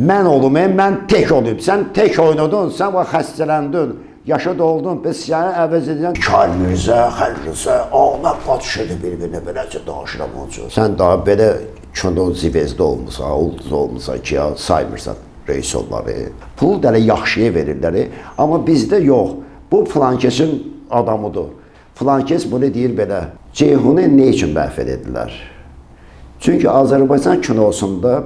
mən olum, mən tək olayım. Sən tək oynadın, sən bax xəstələndin, yaşa doldun, biz səni əvəz edəcəksən. Kəlmizə, xəlrizə, ağlaq qatışırdı bir-birinə, beləcə danışıram onun üçün. Sən daha belə kino zivezdə olmuşsan, ulduz olmuşsan ki, ya saymırsan reis onları. Pul da yaxşıya verirlər, amma bizdə yox. Bu filankesin adamıdır. Filankes bunu deyir belə. Ceyhunu nə üçün məhv edirlər? Çünki Azərbaycan kinosunda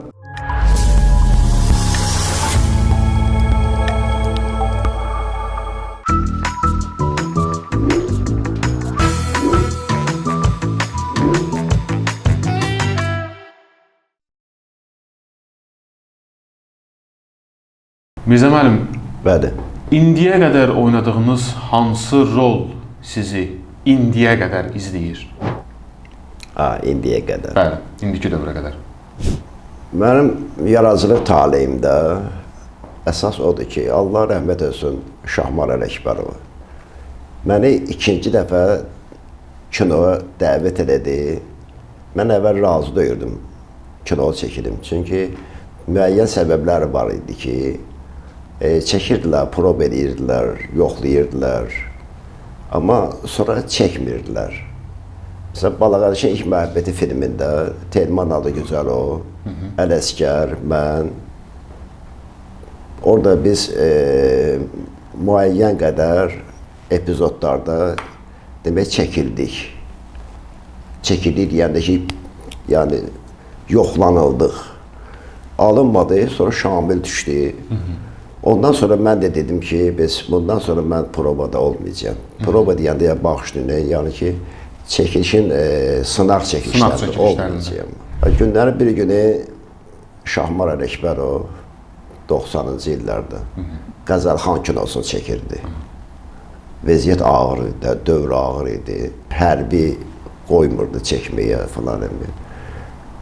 Mirzə müəllim, bəli. indiyə qədər oynadığınız hansı rol sizi indiyə qədər izləyir? İndiyə qədər. Bəli, indiki dövrə qədər. Mənim yaradıcılıq taleyimdə əsas odur ki, Allah rəhmət etsin Şahmar Ələkbərov. Məni ikinci dəfə kinoya dəvət elədi. Mən əvvəl razı deyirdim kino çəkilim. Çünki müəyyən səbəbləri var idi ki, çəkirdilər, prov edirdilər, yoxlayırdılar. Amma sonra çəkmirdilər. Məsələn, Balaqarışın ilk məhəbbəti filmində Telman adı gözəl o, Ələsgər, mən. Orada biz müəyyən qədər epizodlarda demək çəkildik. Çəkildik deyəndə ki, yəni yoxlanıldıq. Alınmadı, sonra Şamil düşdü. Ondan sonra mən də dedim ki, bundan sonra mən provada olmayacağım. Prova deyəndə ya bağışlayın, yəni ki, çəkilişin sınaq çəkilişlərində olmayacağım. Günlərin bir günü Şahmar Ələkbərov 90-cı illərdə Qəzəlxan kinosunu çəkirdi. Vəziyyət ağır idi, dövr ağır idi. Hərbi qoymurdu çəkməyə falan.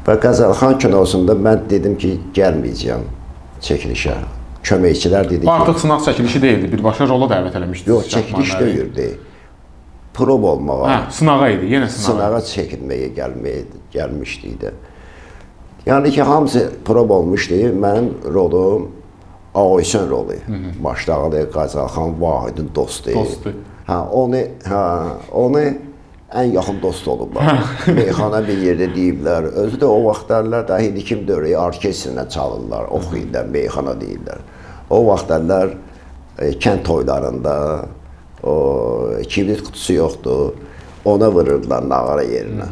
Və Qəzəlxan kinosunda mən dedim ki, gəlməyəcəm çəkilişə. Köməkçilər dedi ki... Artıq sınaq çəkilişi deyildi, birbaşa rola dəvət eləmişdiniz. Yox, çəkiliş deyildi. Prov olmağa. Sınağa idi, yenə sınağa. Sınağa çəkilməyə gəlmişdi. Yəni ki, hamısı prov olmuşdu. Mənim rolum Ağaysən rolu. Başdağılı Qəzəlxan Vahidin dostu. Onu ən yaxın dost olublar. Meyxana bir yerdə deyiblər. Özü də o vaxtlarlar da indi kim dörəyi orkestrlə çalırlar, oxuyurlar, meyxana deyirlər. O vaxtlar kənd toylarında kibrit kutusu yoxdur. Ona vururdular nağara yerinə.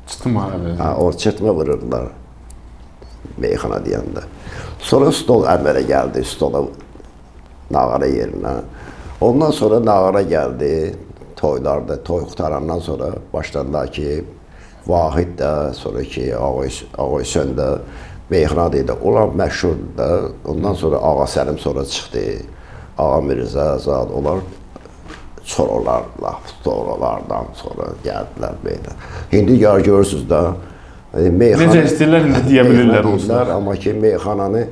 Çıtma. O çıtma vururdular meyxana deyəndə. Sonra stol əmələ gəldi, stola nağara yerinə. Ondan sonra nağara gəldi. Toylarda, toy qutarandan sonra başladılar ki, Vahid də, sonra ki, Ağaysən də meyxana deyildi. Onlar məşhurdur da. Ondan sonra Ağa Səlim sonra çıxdı. Ağa Mirzə, Azad, onlar sonralardan sonra gəldilər belə. İndi görürsünüz də, necə istəyirlər, indi deyə bilirlər olsunlar. Amma ki, meyxananı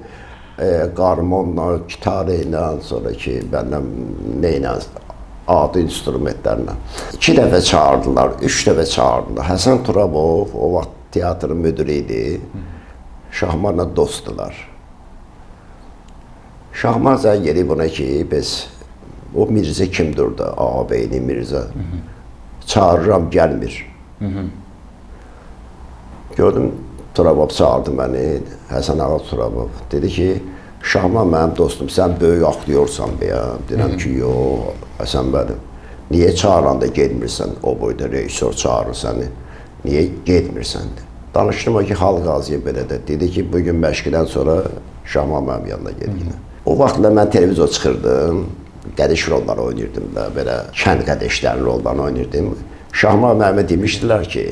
qarmonla, gitar ilə, sonra ki, bəndən neylə, adi instrumentlərlə. 2 dəfə çağırdılar, 3 dəfə çağırdılar. Həsən Turabov, o vaxt teatrın müdürü idi. Şahmarla dostdular. Şahmar zəng edib buna ki, o Mirzə kimdir da, ağabeyni Mirzə. Çağırıram, gəlmir. Gördüm, Turabov çağırdı məni, Həsən Ağa Turabov. Dedi ki, Şahmar mənim dostum, sən böyük aktyorsan beyə. Deyirəm ki, yox, Həsən bəlim. Niyə çağıranda getmirsən, o boyda rejissor çağırır səni, niyə getmirsən? Danışdım ki, Xalq Qaziyə belə də. Dedi ki, bugün məşqdən sonra Şahmar mənim yanına gedin. O vaxtda mən televizor çıxırdım, qədiş rolları oynayırdım da, belə kənd qədişlərin rollarını oynayırdım. Şahmar mənimə demişdilər ki,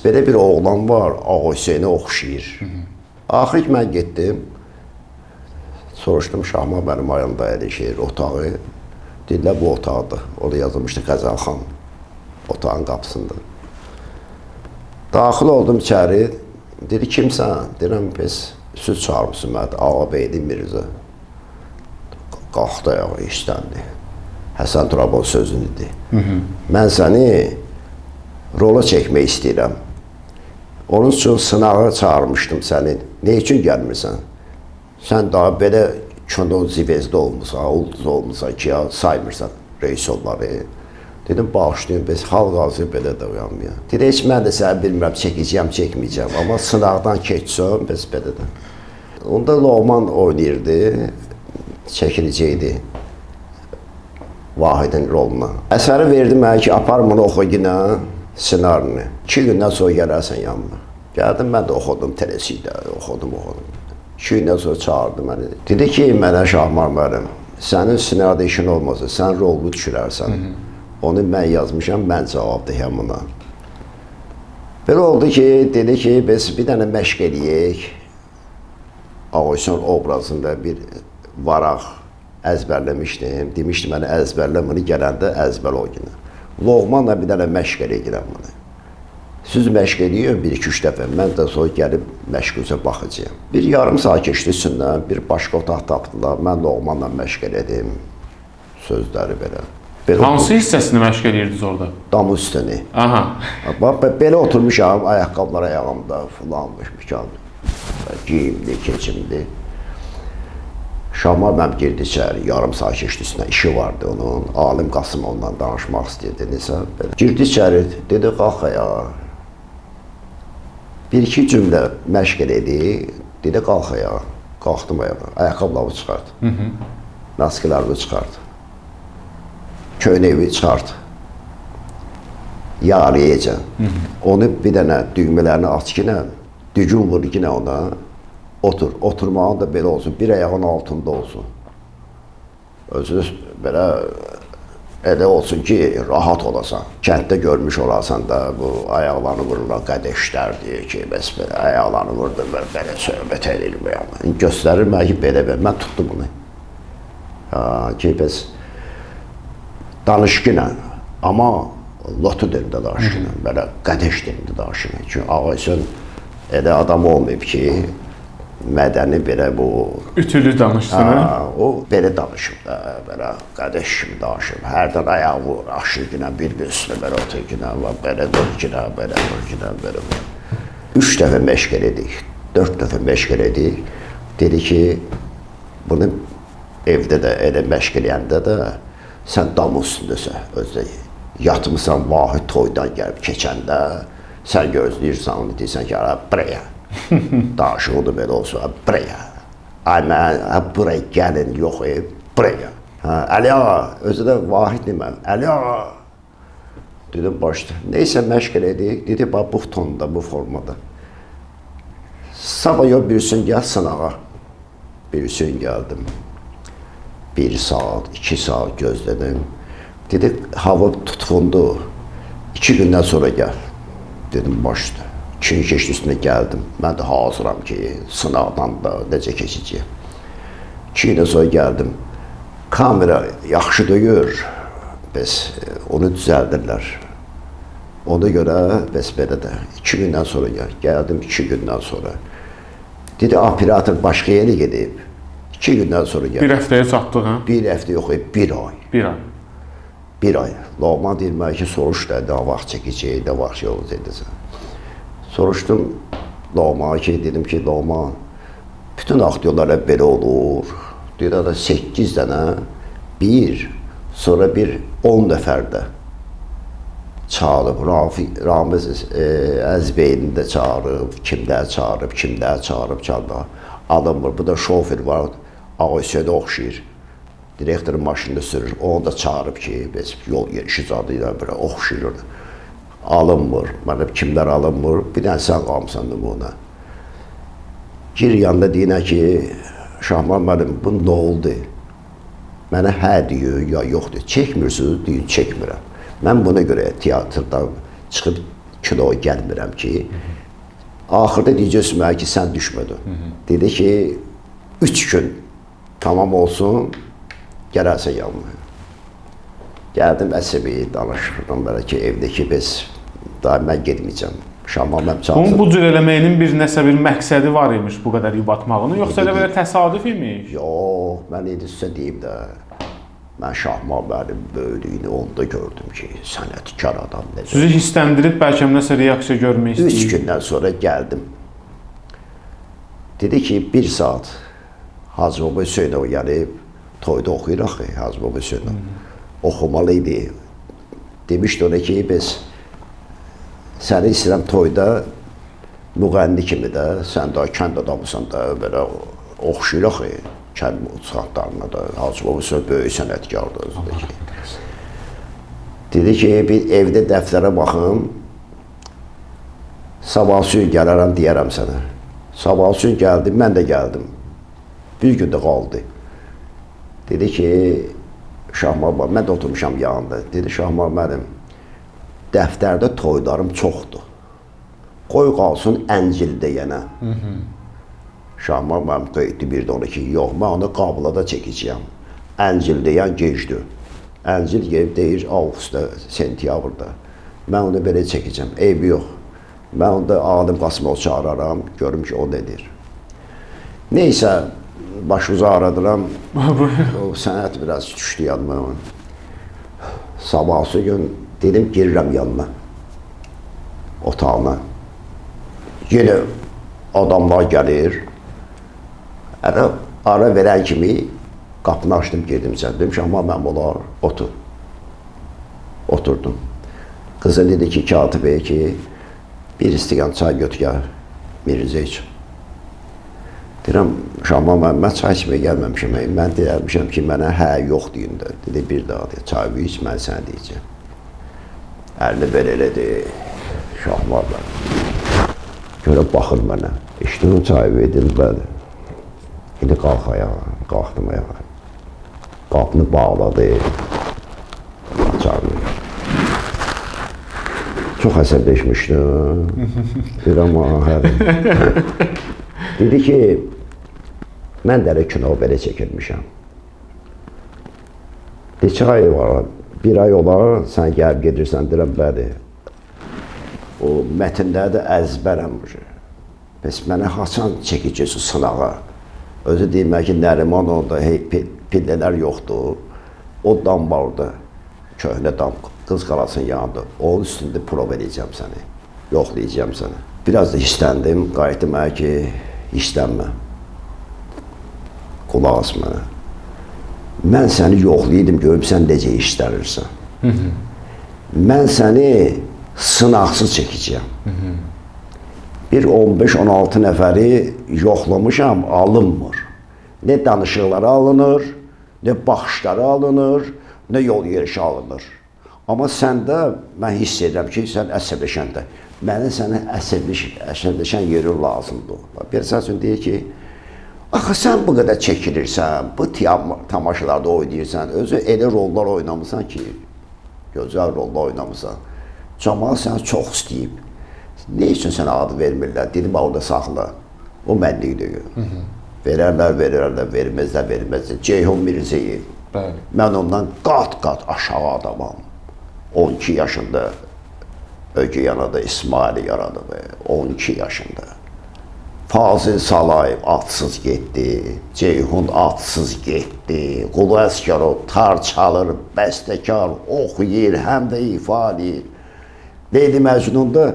belə bir oğlan var, Ağaysenə oxşayır. Axır ki, mən getdim, soruşdum Şahmar mənim ayımda elə otağı. Dedilər, bu otaqdır. Orada yazılmışdı Qəzəlxan otağın qapısında. Daxil oldum içəri. Dedi, kimsən? Deyirəm, biz süd çağırmışsın mənə. Ağabeyli Mirzə. Qalxdı ayağa, işləndi. Həsən Turabov sözün idi. Mən səni rola çəkmək istəyirəm. Onun üçün sınağa çağırmışdım səni. Ne üçün gəlmirsən? sən daha belə kino zivezdə olmusan, ulduz olmusan ki, ya saymırsan rejissorları. Dedim, bağışlayın, biz xalq ağzı belə də uyanmıyor. Dedi, heç mən də səni bilmirəm, çəkəcəyəm, çəkməyəcəm, amma sınaqdan keçsəm, biz belə də. Onda Loğman oynayırdı, çəkiləcəkdi Vahidin roluna. Əsəri verdi mənə ki, apar bunu oxu yine ssenarini. 2 gündən sonra gələrsən yanıma. Gəldim, mən də oxudum telesidə, oxudum. 2 gündən sonra çağırdı məni. Dedi ki, mənə Şahmar müəllim, sənin ssenaride işin olmasa, sən rolunu düşürərsən. Onu mən yazmışam, mən cavabdehəm buna. Belə oldu ki, dedi ki, biz bir dənə məşq eləyək. Ağuşan obrazında bir varaq əzbərləmişdim. Demişdim, mənə əzbərləməni gələndə əzbər o günə. Loğmanla bir dənə məşq eləyirəm bunu. Siz məşq eləyir 1-2-3 dəfə. Mən də sonra gəlib məşqüzə baxacağım. Bir yarım saat keçdi üstündən, bir başqa otaq tapdılar. Mən Loğmanla məşq elədim. Sözləri belə. Hansı hissəsini məşq eləyirdiniz orada? Dam üstünü. Aha. Belə oturmuşam, ayaqqabılar ayağımda filanmış, giyimli, keçimli. Şahmar mənim girdi içəri, yarım saat keçdi üstündən, işi vardı onun. Alim Qasım ondan danışmaq istəyirdi, nəsə belə. Girdi içəri, dedi, qalx ayağa. 1-2 cümlə məşq elədi, dedi, qalx ayağa. Qalxdım ayağa, ayaqqabılarımı çıxardı. Naskilərimi çıxardı. Köynəyi çıxardı. Yarıyacaq. Onu bir dənə düymələrini aç ki, dügün vur ki, ona. Otur, oturmağın da belə olsun, bir ayağın altında olsun. Özü belə elə olsun ki, rahat olasan. Kənddə görmüş olasan da bu ayaqlarını vururlar, qədəşlər deyir ki, bəs belə ayaqlarını vurdu, belə söhbət edir. Göstərir mənə ki, belə. Mən tutdum bunu. Ki, bəs danışqıyla, amma lotu dilində danışqıyla, belə qədəş dilində danışqıyla. Çünki Ağaysun elə adam olmayıb ki, mədəni belə bu... Ütülü danışsın. O belə danışıb da, belə qədəş kimi danışıb. Hərdən ayağı vur, aşır günə, bir üstünə belə otur günə, belə dur günə, belə dur günə, belə dur. 3 dəfə məşq elədik, 4 dəfə məşq elədik. Dedi ki, bunu evdə də elə məşq eləyəndə də sən dam üstündəsən, özdə yatmışsan Vahid toydan gəlib keçəndə, sən gözləyirsən, onu deyirsən ki, buraya. Daşıqdı belə olsa, buraya. Ay, mən buraya gəlin, yox, buraya. Əli ağa, özü də Vahid deməm, Əli ağa. Dedim, başda, neysə məşq elədik, dedi, bax, bu tonda, bu formada. Sabah yox, birisi gəl sınağa. Birisi gəldim. 1 saat, 2 saat gözlədim. Dedi, hava tutqundu, 2 gündən sonra gəl. Dedim, başda. 2 gün keçdi üstünə gəldim. Mən də hazıram ki, sınaqdan da necə keçəcəyəm. 2 gündən sonra gəldim. Kamera yaxşı duyur, bəs onu düzəldirlər. Ona görə bəs belə də 2 gündən sonra gəldim, 2 gündən sonra. Dedi, operator başqa yerə gedib. 2 gündən sonra gəldim. 1 həftəyə çatdıq, hə? 1 həftə yox, 1 ay. 1 ay. 1 ay. Loğman deyir, mənə ki, soruş da, nə vaxt çəkəcək, nə vaxt yol edəcək. Soruşdum Loğman'a ki, dedim ki, Loğman, bütün aktyorlara belə olur. Dedi, 8 dənə, 1, sonra bir 10 nəfərdə çağırıb, Ramiz Əzbeyini də çağırıb, kimlər çağırıb, alınmır. Bu da şofer var, Ağaysu'ya oxşayır. Direktorun maşında sürür, onu da çağırıb ki, yol yerişi zadıyla belə oxşayır. Alınmır, mənim kimlər alınmır, bir dənə sən qalmısan nümuna. Gir yanında deyinə ki, Şahmar müəllim, bu nə oldu? Mənə hə deyir, ya yoxdur, çəkmirsiniz, deyir, çəkmirəm. Mən buna görə teatrdan çıxıb kinoya gəlmirəm ki, axırda deyəcəksin mənə ki, sən düşmədin. Dedi ki, 3 gün tamam olsun, gələrsən yanına. Gəldim əsəbi danışırdım belə ki, evdəki biz, daha mən getməyəcəm. Şahmar mənim çalışdım. Onun bu cür eləməyinin nəsə bir məqsədi var imiş bu qədər yubatmağının, yoxsa elə belə təsadüf imiş? Yox, mən indi sizə deyim də, mən Şahmar mənim böyüdüyünü onda gördüm ki, sənətkar adam necə. Sizi hissləndirib bəlkə nəsə reaksiya görmək istəyir. 3 gündən sonra gəldim. Dedi ki, 1 saat Hacı Baba Hüseynov gəlib, toyda oxuyur axı Hacı Baba Hüseynov. Oxumalı idi. Demişdi ona ki, biz səni istəyirəm toyda müğənni kimi də, sən də kənd adamısan da, belə oxşuyur axı kənd uçaqlarına da. Hacı Baba Hüseynov böyük sənətkardır özündəki. Dedi ki, bir evdə dəftərə baxım, sabahsı gün gələrəm, deyərəm sənə. Sabahsı gün gəldim, mən də gəldim. Bir gün də qaldı. Dedi ki, Şahmar, mən də oturmuşam yanında. Dedi, Şahmar, mənim dəftərdə toylarım çoxdur. Qoy qalsın Əncildə yenə. Şahmar mənim qeydli bir də onu ki, yox, mən onu qabla da çəkəcəyəm. Əncildə yəni gecdir. Əncil gelib deyir, avqustda, sentyabrda. Mən onu belə çəkəcəm, eybi yox. Mən onda Adem Qasımov çağıraram, görüm ki, o nedir. Neysə, başımıza aradıram, o sənət biraz düşdü yanıma. Sabahsı gün dedim, girirəm yanına, otağına. Yenə adamlar gəlir, ara verən kimi qapını açdım, girdim içəri. Dedim ki, amma mən olar, otur. Oturdum. Qızı dedi ki, katibəyə ki, bir istiqan çay götür, Mirzə üçün. Deyirəm, Şahma, mən çay içməyə gəlməmişəm. Mən deyərmişəm ki, mənə hə, yox deyin də. Dedi, bir daha deyir, çay iç, mən sənə deyəcəm. Əlini belə elədi, Şahmarla. Görüb baxır mənə. İçdim çayı verdim, bəli. İndi qalx ayağa, qalxdım ayağa. Qapını bağladı, açarını. Çox əsəbləşmişdim. Deyirəm, hərim. Dedi ki, mən də elə kino belə çəkilmişəm. Neçə ay var, bir ay olar, sən gəlib gedirsən, deyirəm, bəli. O mətnləri də əzbərəm. Bəs mənə haçan çəkəcəksin sınağa? Özü deymək ki, Nəriman orada pillələr yoxdur. O dam var orada, köhnə dam, qız qalasının yanında. Onun üstündə prov edəcəm səni, yoxlayacağım səni. Biraz da hissəndim, qayıtdım mənə ki, hissənmə. Qulaq as mənə. Mən səni yoxlayırdım, görüb sən necə işlənirsən. Mən səni sınaqsız çəkəcəyəm. Bir 15-16 nəfəri yoxlamışam, alınmır. Nə danışıqları alınır, nə baxışları alınır, nə yol yerişi alınır. Amma səndə mən hiss edirəm ki, sən əsəbləşəndə, mənə sənə əsəbləşən yeri lazımdır. Bir səs üçün deyir ki, axı sən bu qədər çəkilirsən, bu tamaşalarda oynayırsan, özü elə rollar oynamısan ki, gözəl rollar oynamısan. Cəmaat səni çox istəyib. Ne üçün sənə adı vermirlər? Dedim, orada saxla. O mənlikdir. Verərlər, verməzlər. Ceyhun Mirzəyev. Mən ondan qat-qat aşağı adamam. 12 yaşında Ögəyanada İsmaili yaradıdı. 12 yaşında. Fazil Salayev atsız getdi. Ceyhun atsız getdi. Qulu Əsgərov tar çalır, bəstəkar, oxuyur, həm də ifadə edir. Leyli Məcnun'da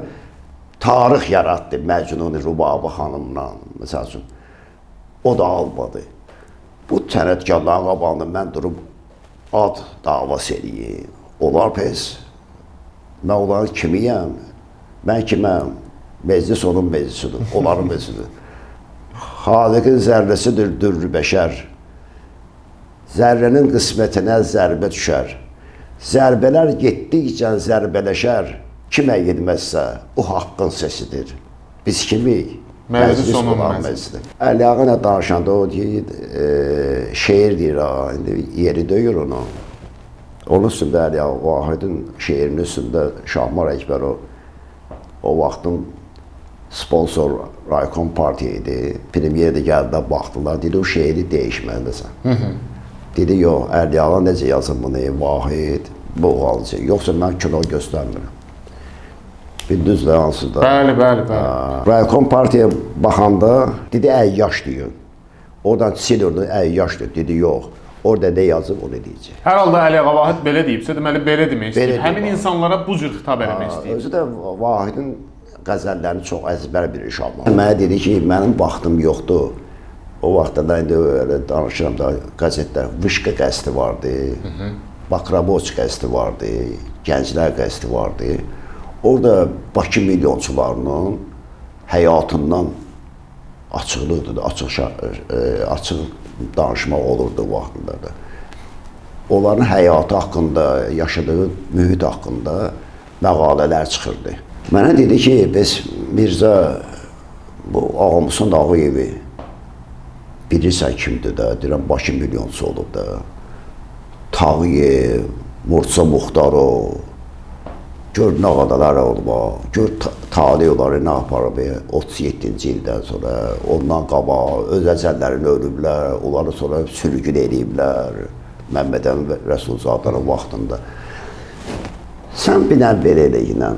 tarix yaratdı Məcnun Rubabı xanımla, məsəl üçün. O da almadı. Bu sənətkarların qabağında mən durub ad davası eləyim. Onlar pes. Mən onların kimiyəm? Mən kiməm? Meclis onun meclisidir, onların meclisidir. Xaliqin zərrəsidir dürrü bəşər. Zərrənin qismətinə zərbə düşər. Zərbələr getdikcə zərbələşər. Kimə gedməzsə, o haqqın sesidir. Biz kimik? Məclis onun məclisidir. Əliağa nə danışanda o deyir, şeir deyir, indi yeri döyür onu. Onun üstündə Əliağa Vahidin şeirinin üstündə Şahmar Əkbərov o vaxtın sponsor Raykom Partiya idi. Premyerdə gəldi, baxdılar, dedi o şeiri dəyişməlisən. Dedi, yox, Əliağa necə yazın bunu, Vahid, bu qalacaq. Yoxsa mən kino göstərmirəm. Bildinizlə hansıda? Bəli. Raykom Partiyaya baxanda, dedi, əyyaş deyir. Oradan silirdi, əyyaş deyir. Dedi, yox. Orada nə yazıb, onu deyəcək. Hər halda Əliağa Vahid belə deyibsə, deməli belə demək istəyir. Həmin insanlara bu cür xitab eləmək istəyir. Özü də Vahidin qəzəllərini çox əzbər bilir Şahmar. Mənə dedi ki, mənim vaxtım yoxdur. O vaxtda da indi öyle danışıram da qəzetlər Vışqa qəzeti vardı. Bakraboç qəzeti vardı. Gənclər qəzeti vardı. Orada Bakı milyonçularının həyatından açıqlıqdır, açıq danışmaq olurdu o vaxtlarda. Onların həyatı haqqında, yaşadığı mühit haqqında məqalələr çıxırdı. Mənə dedi ki, bəs Mirzə, bu Ağamusun Ağayevi bilirsən kimdir də, deyirəm, Bakı milyonçusu olub da. Tağıyev, Mursa Muxtarov, gör nə qadalar olub, gör taliyoları nə aparıb 37-ci ildən sonra, ondan qabaq öz əcəllərini ölüblər, onları sonra sürgün ediblər, Məmməd Əmin Rəsulzadanın vaxtında. Sən bir dənə belə ilə,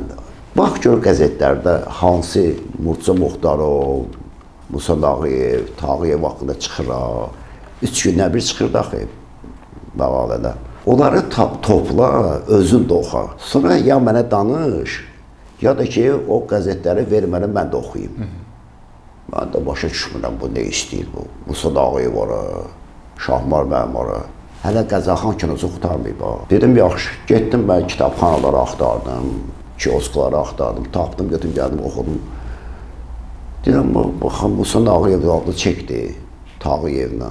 bax gör qəzetlərdə hansı Mursa Muxtarov, Musa Ağayev, Tağıyev haqqında çıxır, 3 gündən bir çıxır da məqalələr. Onları topla, özün də oxa. Sonra ya mənə danış, ya da ki, o qəzetləri ver mənə, mən də oxuyayım. Mən də başa düşmürəm, bu nə istəyir bu? Musa Ağayev var, Şahmar mənim var. Hələ Qəzəxan kinosu qutarmayıb. Dedim, yaxşı, getdim mən kitabxanaları axtardım, kioskları axtardım, tapdım, götüm, gəldim, oxudum. Deyirəm, baxın, Musa Ağayev adlı çəkdi, Tağıyevlə.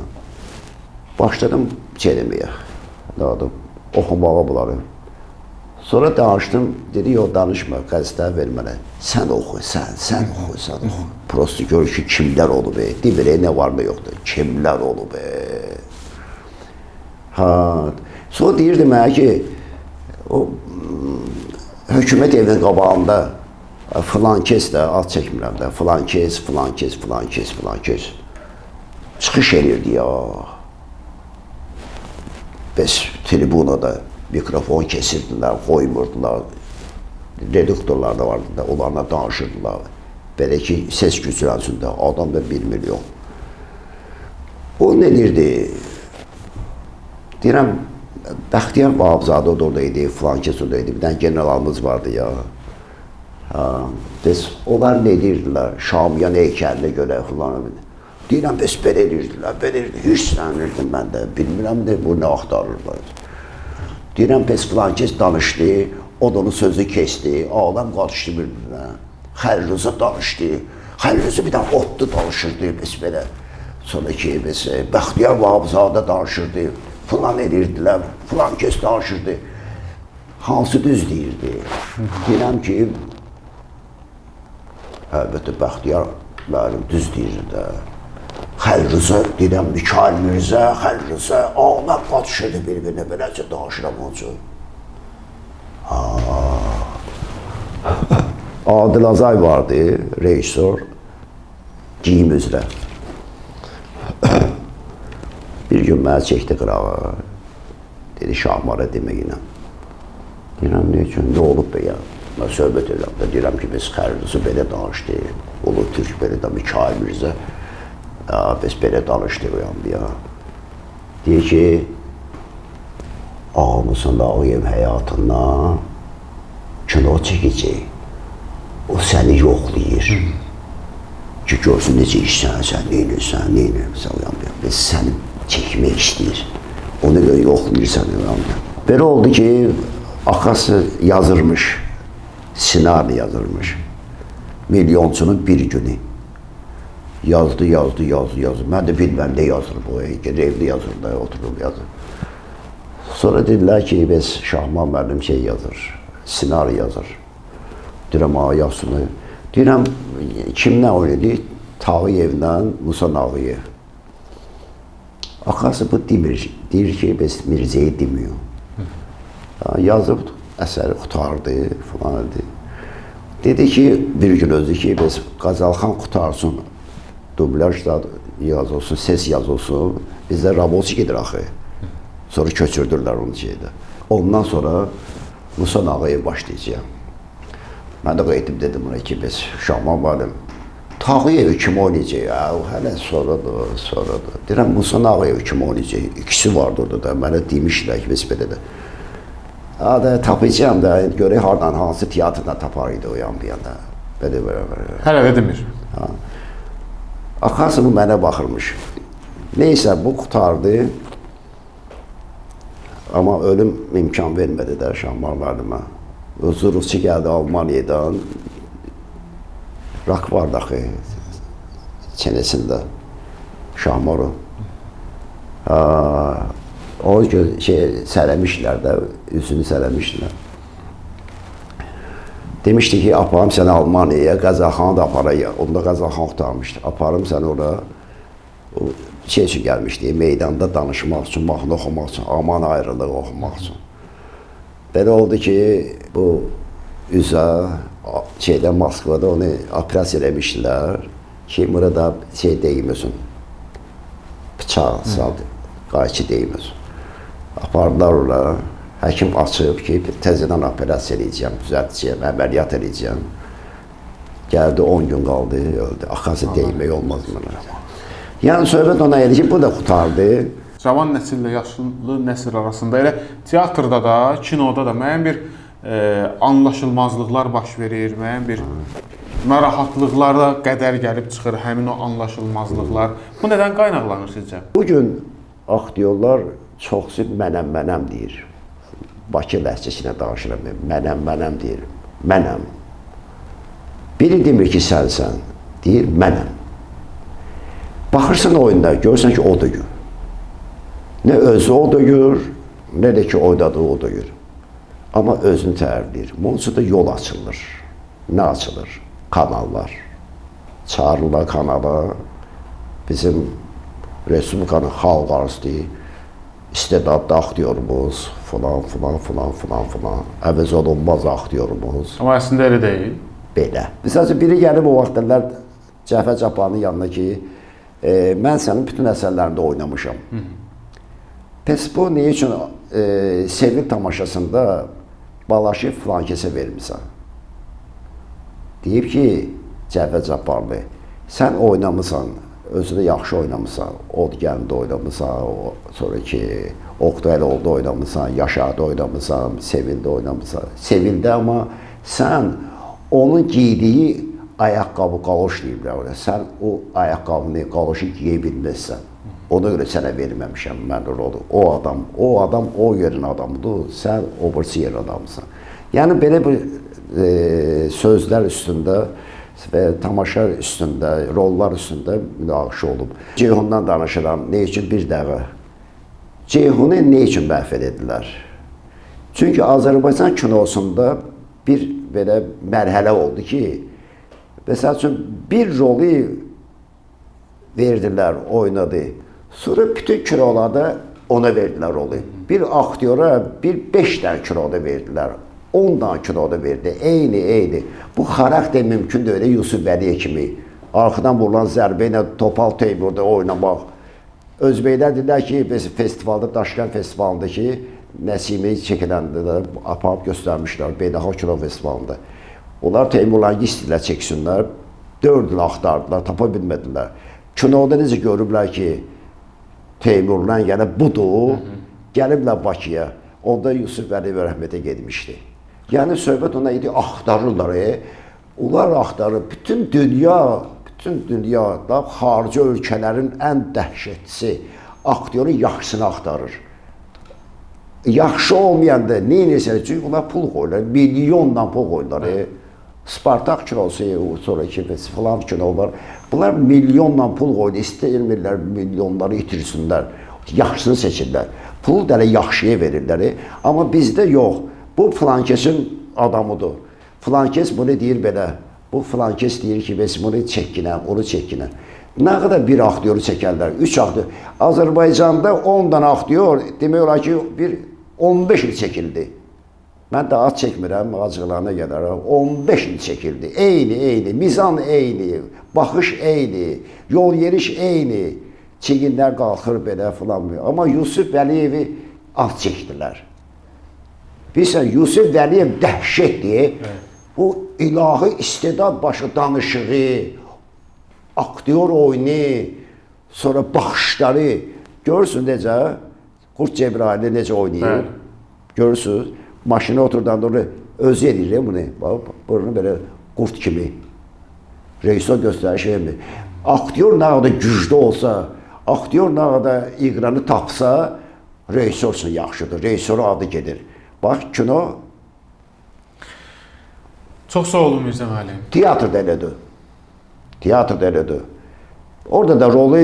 Başladım eləməyə, oxumağa bunları. Sonra danışdım, dedi, yox, danışma, qəzetləri ver mənə. Sən oxu, sən oxu. Prosto gör ki, kimlər olub, demir, nə var, nə yoxdur, kimlər olub. Sonra deyirdi mənə ki, o hökumət evinin qabağında filan kes də, ad çəkmirəm də, filan kes çıxış edirdi ya. Bəs tribunada mikrofon kesirdilər, qoymurdular, reduktorlar da vardı da, onlarla danışırdılar. Belə ki, ses güclənsində, adam da 1 milyon. O nə deyirdi? Deyirəm, Bəxtiyar Vahabzadə orada idi, filan kes orada idi, bir dənə generalımız vardı ya. Bəs onlar nə deyirdilər, Şamiyan heykəlinə görə filan. Deyirəm, bəs belə deyirdilər, hirslənirdim mən də, bilmirəm də bu nə axtarırlar. Deyirəm, bəs filan kes danışdı, o da onun sözü keçdi, adam qarışdı bir-birinə. Xəlrüzə danışdı, Xəlrüzə bir dənə otlu danışırdı, bəs belə. Sonra ki, bəs Bəxtiyar Vahabzadə danışırdı. Filan edirdilər, filan kes danışırdı. Hansı düz deyirdi? Deyirəm ki, əlbəttə Bəxtiyar mənim düz deyirdi də. Xəlrüzə, deyirəm, Mikail Mirzə, Xəlrüzə, ağlar qatışırdı bir-birinə, beləcə danışıram onca. Adil Azay vardı, rejissor, giyim üzrə. Bir gün mənə çəkdi qırağa, dedi Şahmara deməklə. Deyirəm, nə üçün, nə olub be ya? Mən söhbət edirəm də, deyirəm ki, biz Xəlrüzə belə danışdı, Ulu Türk belə də, Mikail Mirzə, biz belə danışdıq ya. Deyir ki, Ağamusun Ağayev həyatından kino çəkəcək, o səni yoxlayır. Ki, görsün necə işlənsən, neynirsən, biz səni çəkmək istəyir. Ona görə yoxlayırsan. Belə oldu ki, Akası yazırmış, senaryo yazırmış. Milyonçunun bir günü. Yazdı. Mən də bilməm nə yazır bu, evdə yazır da, oturub yazır. Sonra dedilər ki, biz Şahman müəllim şey yazır, senaryo yazır. Deyirəm, yazsın. Deyirəm, kimlə oynadı? Tağıyevlə Musa Ağayev. Akası bu demir, deyir ki, biz Mirzəyi demiyor. Yazıb, əsəri qutardı, falan dedi. Dedi ki, bir gün özü ki, biz Qazalxan qutarsın, dublaj da yazılsın, ses yazılsın, bizdə raboçi gedir axı. Sonra köçürdürlər onu şeydə. Ondan sonra Musa Ağayev başlayacaq. Mən də qayıtıb dedim buna ki, biz Şahman müəllim, Tağıyev kim oynayacaq? Hələ sonradır. Deyirəm, Musa Ağayev kim oynayacaq? İkisi vardı orada da, mənə demişlər ki, biz belə də. Tapacağım da, görək hardan, hansı teatrdan tapar idi o yan bir yanda. Belə. Hələ də demir. Akası bu mənə baxırmış. Neysə, bu qutardı. Amma ölüm imkan vermədi də Şahmarlarıma. Zurufçu gəldi Almaniyadan. Rak vardı axı çenesində. Şahmaru. O gün sələmişlər də, üzünü sələmişlər. Demişdi ki, aparım səni Almaniyaya, Qəzəlxana da aparayım. Onda Qəzəlxana qutarmışdı. Aparım səni oraya. O üçün gəlmişdi, meydanda danışmaq üçün, mahnı oxumaq üçün, aman ayrılıq oxumaq üçün. Belə oldu ki, bu üzə, Moskvada onu operasiya eləmişdilər ki, burada deyilməsin, bıçaq saldı, qayçı deyilməsin. Apardılar oraya, həkim açıb ki, təzədən operasiya eləyəcəm, düzəltəcəyəm, əməliyyat eləyəcəm. Gəldi, 10 gün qaldı, öldü. Axası deyilmək olmaz mənə. Yəni, söhbət ona idi ki, bu da qutardı. Cavan nəsillə yaşlı nəsil arasında elə teatrda da, kinoda da müəyyən bir anlaşılmazlıqlar baş verir, müəyyən bir narahatlıqlara qədər gəlib çıxır həmin o anlaşılmazlıqlar. Bu nədən qaynaqlanır sizcə? Bugün aktyorlar çoxsu mənəm deyir. Bakı ləhcəsinə danışıram, mənəm deyir, mənəm. Biri demir ki, sənsən, deyir, mənəm. Baxırsan oyunda, görürsən ki, o da gör. Nə özü o da gör, nə də ki, oynadığı o da gör. Amma özünü tərifləyir. Bunun üçün də yol açılır. Nə açılır? Kanallar. Çağırırlar kanala. Bizim Respublikanın xalq arası istedadlı aktyorumuz, filan, əvəz olunmaz aktyorumuz. Amma əslində elə deyil. Belə. Məsələn, biri gəlib o vaxtlar Cəfər Cabbarlının yanına ki, mən sənin bütün əsərlərində oynamışam. Pes bu, nə üçün Sevil tamaşasında Balaşi filan kəsə vermişsən? Deyib ki, Cəfər Cabbarlı, sən oynamısan, özü də yaxşı oynamısan, Odgəndə oynamısan, sonra ki, Oqtaylıoğlu'da oynamısan, Yaşar'da oynamısan, Sevil'də oynamısan. Sevil'də amma sən onun giydiyi ayaqqabı, qaloş deyiblər oraya. Sən o ayaqqabını, qaloşu giyə bilməzsən. Ona görə sənə verməmişəm mən rolu. O adam o yerin adamıdır, sən o birisi yerin adamısan. Yəni, belə bir sözlər üstündə və tamaşa üstündə, rollar üstündə münaqişə olub. Ceyhundan danışıram, nə üçün bir dəqiqə? Ceyhunu nə üçün məhv edildilər? Çünki Azərbaycan kinosunda bir belə mərhələ oldu ki, məsəl üçün bir rolu verdilər, oynadı. Sonra bütün kinolarda ona verdilər rolu. Bir aktyora 5 dənə kinoda verdilər. 10 dənə kinoda verdi. Eyni. Bu xarakter mümkün deyil. Yusuf Vəliyev kimi. Arxadan vurulan zərbə ilə Topal Teymurda oynamaq. Özbəklər dedilər ki, festivalda, Daşkənd festivalında ki, Nəsimi çəkiləndə də aparıb göstərmişlər Beynəlxalq Kino festivalında. Onlar Teymurları istəyirlər çəksinlər. 4 il axtardılar, tapa bilmədilər. Kinoda necə görüblər ki, Teymurlan gəlib budur, gəliblər Bakıya. Onda Yusuf Vəliyev rəhmətə getmişdi. Yəni, söhbət ona idi, axtarırlar. Onlar axtarır. Bütün dünyada xarici ölkələrin ən dəhşətlisi aktyorun yaxşısını axtarır. Yaxşı olmayanda neynəsə, çünki onlar pul qoyurlar, milyonla pul qoyurlar. Spartak kinosu, sonraki filan kinolar, bunlar milyonla pul qoyurlar, istəyirmirlər milyonları itirsinlər, yaxşısını seçirlər. Pulu da yaxşıya verirlər, amma bizdə yox. Bu filankəsin adamıdır. Filankəs bunu deyir belə, bu filankəs deyir ki, bəs bunu çəkinəm, onu çəkinəm. Nə qədər bir aktyoru çəkərlər? 3 aktyor. Azərbaycanda 10 dənə aktyor, demək olar ki, 15 il çəkildi. Mən də az çəkmirəm, acıqlarına gələrəm. 15 il çəkildi. Eyni, mizan eyni, baxış eyni, yol yeriş eyni. Çekinlər qalxır belə filan. Amma Yusuf Vəliyevi az çəkdilər. Bilirsən, Yusuf Vəliyev dəhşətdir. Bu ilahi istedad başı danışığı, aktyor oyunu, sonra baxışları. Görürsün necə? Qurt Cebraili necə oynayır? Görürsünüz? Maşına oturdan doğru özü edir bunu. Burnu belə qurt kimi. Rejissor göstəriş vermir. Aktyor nə qədər güclü olsa, Aktyor nə qədər iqranı tapsa, rejissor üçün yaxşıdır. Rejissorun adı gedir. Bax, kino Çox sağ olun Mirzə müəllim. teatr da elədir. Teatr da elədir. Orada da rolu,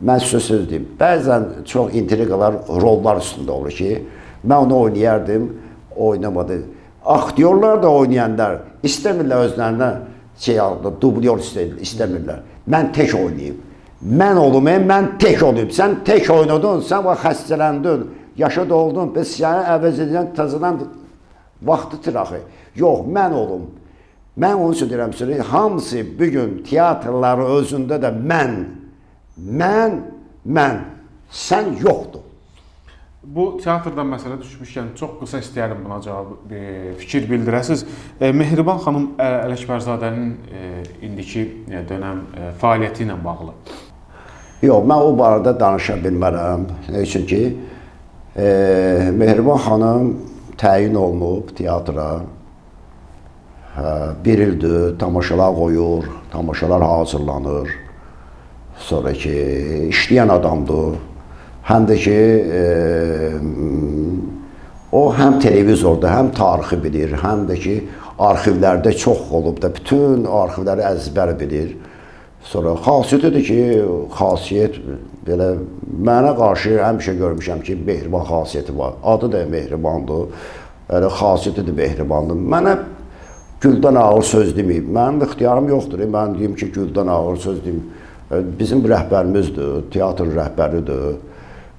mən sizə söz deyim, bəzən çox intriqalar rollar üstündə olur ki, mən onu oynayardım, oynamadı. Aktyorlar da oynayanlar istəmirlər özlərinə şey aldı, dublyor istəmirlər. Mən tək oynayayım. Mən olum, mən tək olayım. Sən tək oynadın, sən bax xəstələndin, yaşa doldun, biz səni əvəz edən təzədən vaxtı tıraxı. Yox, mən olum. Mən onu üçün deyirəm sizə, hamısı bugün teatrları özündə də mən, sən yoxdur. Bu teatrdan məsələ düşmüşkən çox qısa istəyərdim buna cavab fikir bildirəsiz. Mehriban xanım Ələkbərzadənin indiki dönəm fəaliyyəti ilə bağlı. Yox, mən o barədə danışa bilmərəm. Nə üçün ki, Mehriban xanım təyin olunub teatra. Bir ildir tamaşalar qoyur, tamaşalar hazırlanır. Sonra ki, işləyən adamdır. Həm də ki, o həm televizorda, həm tarixi bilir, həm də ki, arxivlərdə çox olub da, bütün arxivləri əzbər bilir. Sonra xasiyyətidir ki, xasiyyət belə, mənə qarşı həmişə görmüşəm ki, Mehriban xasiyyəti var. Adı da Mehribandır, xasiyyəti də Mehribandır. Mənə güldən ağır söz deməyib. Mənim ixtiyarım yoxdur. Mən deyim ki, güldən ağır söz deyim. Bizim rəhbərimizdir, teatr rəhbəridir.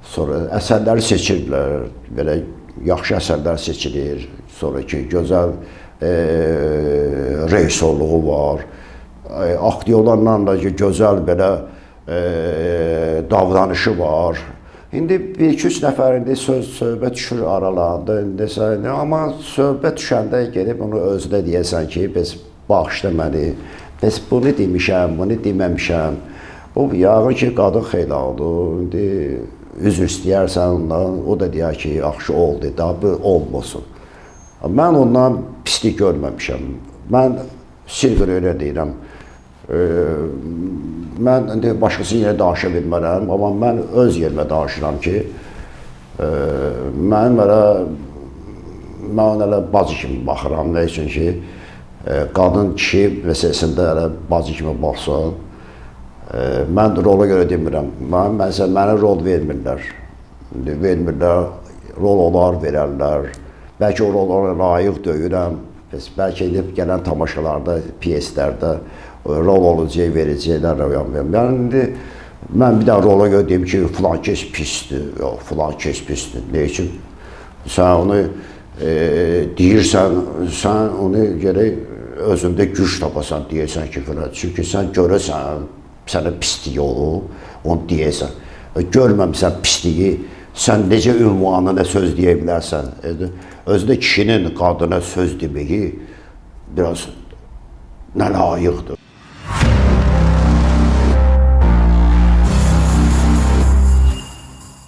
Sonra əsərləri seçirlər, belə yaxşı əsərlər seçilir. Sonra ki, gözəl rejissorluğu var. Aktyorlarla da ki, gözəl belə davranışı var. İndi bir-iki-üç nəfər indi söhbət düşür aralarında, amma söhbət düşəndə gedib onu özünə deyəsən ki, biz bağışla məni, biz bunu demişəm, bunu deməmişəm. O yağın ki, qadın xeyli aldı, indi üzr istəyərsən ondan, o da deyər ki, yaxşı oldu, da bu olmasın. Mən ondan pislik görməmişəm. Mən silqir öyrə deyirəm. Mən indi başqası yenə danışa bilmərəm, amma mən öz yerimə danışıram ki, mən elə bacı kimi baxıram, nə üçün ki, qadın kişi məsələsində elə bacı kimi baxsın. Mən rola görə demirəm, mənə rol vermirlər, rol olar, verərlər, bəlkə o rollara layiq döyürəm, bəlkə edib gələn tamaşalarda, piyeslərdə, rol olacaq, verəcəklər. Mən bir daha rola görə deyim ki, filan kes pisdir, yox, filan kes pisdir. Ne üçün? Sən onu deyirsən, sən onu gərək özündə güc tapasan, deyəsən ki, filan. Çünki sən görəsən, sənə pisliyi olub, onu deyəsən. Görməmsən pisliyi, sən necə ünvanına söz deyə bilərsən. Özdə kişinin qadına söz deməyi biraz nə layiqdir.